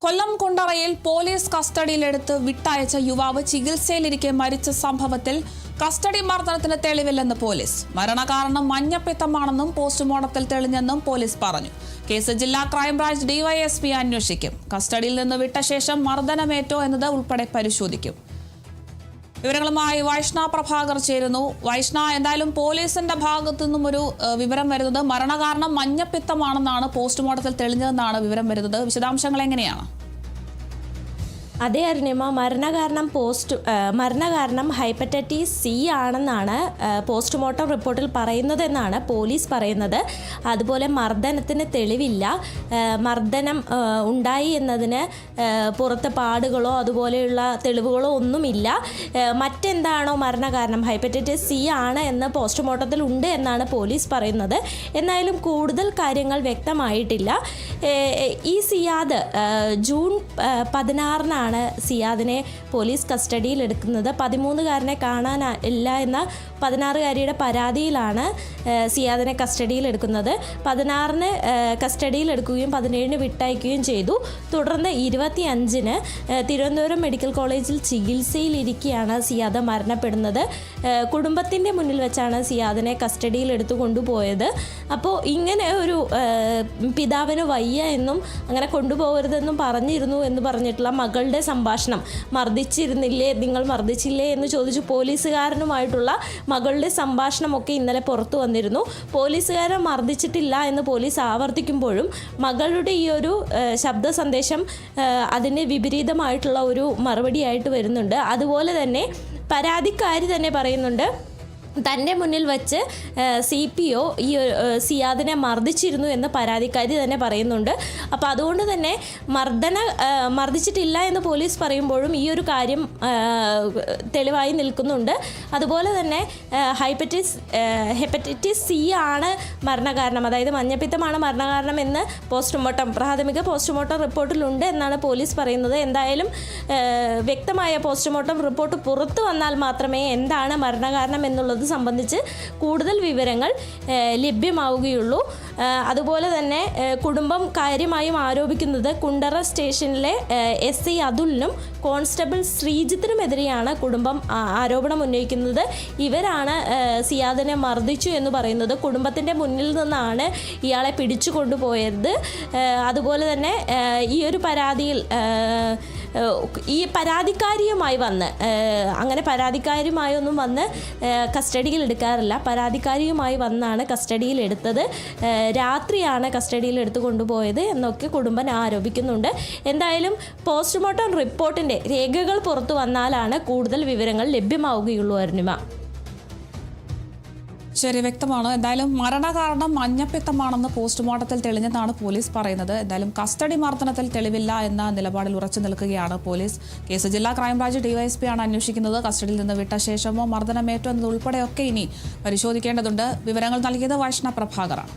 കൊല്ലം കുണ്ടറയിൽ police കസ്റ്റഡിയിലെടുത്ത് വിട്ടയച്ച യുവാവ് ചികിത്സയിലിരിക്കെ മരിച്ച സംഭവത്തിൽ കസ്റ്റഡി മർദ്ദനത്തിന് തെളിവില്ലെന്ന് പോലീസ്. മരണകാരണം മഞ്ഞപ്പിത്തമാണെന്നും പോസ്റ്റ്മോർട്ടത്തിൽ തെളിഞ്ഞെന്നും പോലീസ് പറഞ്ഞു. കേസ് ജില്ലാ ക്രൈംബ്രാഞ്ച് ഡിവൈഎസ്പി അന്വേഷിക്കും. കസ്റ്റഡിയിൽ നിന്ന് വിട്ട ശേഷം മർദ്ദനമേറ്റോ എന്നത് ഉൾപ്പെടെ പരിശോധിക്കും. വിവരങ്ങളുമായി വൈഷ്ണ പ്രഭാകർ ചേരുന്നു. വൈഷ്ണ, എന്തായാലും പോലീസിന്റെ ഭാഗത്തു നിന്നും ഒരു വിവരം വരുന്നത് മരണകാരണം മഞ്ഞപ്പിത്തമാണെന്നാണ്, പോസ്റ്റ്മോർട്ടത്തിൽ തെളിഞ്ഞതെന്നാണ് വിവരം വരുന്നത്. വിശദാംശങ്ങൾ എങ്ങനെയാണ്? അതേ അരുണിമ, മരണകാരണം ഹെപ്പറ്റൈറ്റിസ് സി ആണെന്നാണ് പോസ്റ്റ്മോർട്ടം റിപ്പോർട്ടിൽ പറയുന്നതെന്നാണ് പോലീസ് പറയുന്നത്. അതുപോലെ മർദ്ദനത്തിന് തെളിവില്ല. മർദ്ദനം ഉണ്ടായി എന്നതിന് പുറത്ത് പാടുകളോ അതുപോലെയുള്ള തെളിവുകളോ ഒന്നുമില്ല. മറ്റെന്താണോ മരണകാരണം, ഹെപ്പറ്റൈറ്റിസ് സി ആണ് എന്ന് പോസ്റ്റ്മോർട്ടത്തിൽ ഉണ്ട് എന്നാണ് പോലീസ് പറയുന്നത്. എന്നാലും കൂടുതൽ കാര്യങ്ങൾ വ്യക്തമായിട്ടില്ല. ഈ സിയാദ് ജൂൺ 16 സിയാദിനെ പോലീസ് കസ്റ്റഡിയിൽ എടുക്കുന്നത്. 13-കാരനെ കാണാനില്ല എന്ന 16-കാരിയുടെ പരാതിയിലാണ് സിയാദിനെ കസ്റ്റഡിയിൽ എടുക്കുന്നത്. 16-ന് കസ്റ്റഡിയിൽ എടുക്കുകയും 17-ന് വിട്ടയക്കുകയും ചെയ്തു. തുടർന്ന് 25-ന് തിരുവനന്തപുരം മെഡിക്കൽ കോളേജിൽ ചികിത്സയിലിരിക്കെയാണ് സിയാദ് മരണപ്പെടുന്നത്. കുടുംബത്തിൻ്റെ മുന്നിൽ വെച്ചാണ് സിയാദിനെ കസ്റ്റഡിയിൽ എടുത്തു കൊണ്ടുപോയത്. അപ്പോൾ ഇങ്ങനെ ഒരു പിതാവിന് വയ്യ എന്നും അങ്ങനെ കൊണ്ടുപോകരുതെന്നും പറഞ്ഞിരുന്നു എന്ന് പറഞ്ഞിട്ടുള്ള മകളുടെ സംഭാഷണം, മർദ്ദിച്ചിരുന്നില്ലേ, നിങ്ങൾ മർദ്ദിച്ചില്ലേ എന്ന് ചോദിച്ചു പോലീസുകാരനുമായിട്ടുള്ള മകളുടെ സംഭാഷണമൊക്കെ ഇന്നലെ പുറത്തു വന്നിരുന്നു. പോലീസുകാരൻ മർദ്ദിച്ചിട്ടില്ല എന്ന് പോലീസ് ആവർത്തിക്കുമ്പോഴും മകളുടെ ഈ ഒരു ശബ്ദ സന്ദേശം അതിന് വിപരീതമായിട്ടുള്ള ഒരു മറുപടിയായിട്ട് വരുന്നുണ്ട്. അതുപോലെ തന്നെ പരാതിക്കാരി തന്നെ പറയുന്നുണ്ട്, തൻ്റെ മുന്നിൽ വെച്ച് CPO ഈ സിയാദിനെ മർദ്ദിച്ചിരുന്നു എന്ന് പരാതിക്കാരി തന്നെ പറയുന്നുണ്ട്. അപ്പോൾ അതുകൊണ്ട് തന്നെ മർദ്ദിച്ചിട്ടില്ല എന്ന് പോലീസ് പറയുമ്പോഴും ഈ ഒരു കാര്യം തെളിവായി നിൽക്കുന്നുണ്ട്. അതുപോലെ തന്നെ ഹെപ്പറ്റൈറ്റിസ് സി ആണ് മരണകാരണം, അതായത് മഞ്ഞപ്പിത്തമാണ് മരണകാരണം എന്ന് പ്രാഥമിക പോസ്റ്റ്മോർട്ടം റിപ്പോർട്ടിലുണ്ട് എന്നാണ് പോലീസ് പറയുന്നത്. എന്തായാലും വ്യക്തമായ പോസ്റ്റ്മോർട്ടം റിപ്പോർട്ട് പുറത്തു വന്നാൽ മാത്രമേ എന്താണ് മരണകാരണം എന്നുള്ളത് സംബന്ധിച്ച് കൂടുതൽ വിവരങ്ങൾ ലഭ്യമാവുകയുള്ളൂ. അതുപോലെ തന്നെ കുടുംബം കാര്യമായും ആരോപിക്കുന്നത് കുണ്ടറ സ്റ്റേഷനിലെ SI അതുലിനും കോൺസ്റ്റബിൾ ശ്രീജിത്തിനുമെതിരെയാണ് കുടുംബം ആരോപണം ഉന്നയിക്കുന്നത്. ഇവരാണ് സിയാദിനെ മർദ്ദിച്ചു എന്ന് പറയുന്നത്. കുടുംബത്തിൻ്റെ മുന്നിൽ നിന്നാണ് ഇയാളെ പിടിച്ചു കൊണ്ടുപോയത്. അതുപോലെ തന്നെ ഈ ഒരു പരാതിയിൽ ഈ പരാതിക്കാരിയുമായി വന്ന് അങ്ങനെ പരാതിക്കാരിയുമായൊന്നും വന്ന് കസ്റ്റഡിയിൽ എടുക്കാറില്ല. പരാതിക്കാരിയുമായി വന്നാണ് കസ്റ്റഡിയിൽ എടുത്തത്. രാത്രിയാണ് കസ്റ്റഡിയിൽ എടുത്തു കൊണ്ടുപോയത് എന്നൊക്കെ കുടുംബം ആരോപിക്കുന്നുണ്ട്. എന്തായാലും പോസ്റ്റ്മോർട്ടം റിപ്പോർട്ടിൻ്റെ രേഖകൾ പുറത്തു വന്നാലാണ് കൂടുതൽ വിവരങ്ങൾ ലഭ്യമാവുകയുള്ളൂ. അരുണിമ, ശരി, വ്യക്തമാണ്. എന്തായാലും മരണകാരണം മഞ്ഞപ്പിത്തമാണെന്ന് പോസ്റ്റ്മോർട്ടത്തിൽ തെളിഞ്ഞെന്നാണ് പോലീസ് പറയുന്നത്. എന്തായാലും കസ്റ്റഡി മർദ്ദനത്തിൽ തെളിവില്ല എന്ന നിലപാടിൽ ഉറച്ചു നിൽക്കുകയാണ് പോലീസ്. കേസ് ജില്ലാ ക്രൈംബ്രാഞ്ച് DYSP ആണ് അന്വേഷിക്കുന്നത്. കസ്റ്റഡിയിൽ നിന്ന് വിട്ട ശേഷമോ മർദ്ദനമേറ്റോ എന്നതുൾപ്പെടെയൊക്കെ ഇനി പരിശോധിക്കേണ്ടതുണ്ട്. വിവരങ്ങൾ നൽകിയത് വൈഷ്ണ പ്രഭാകറാണ്.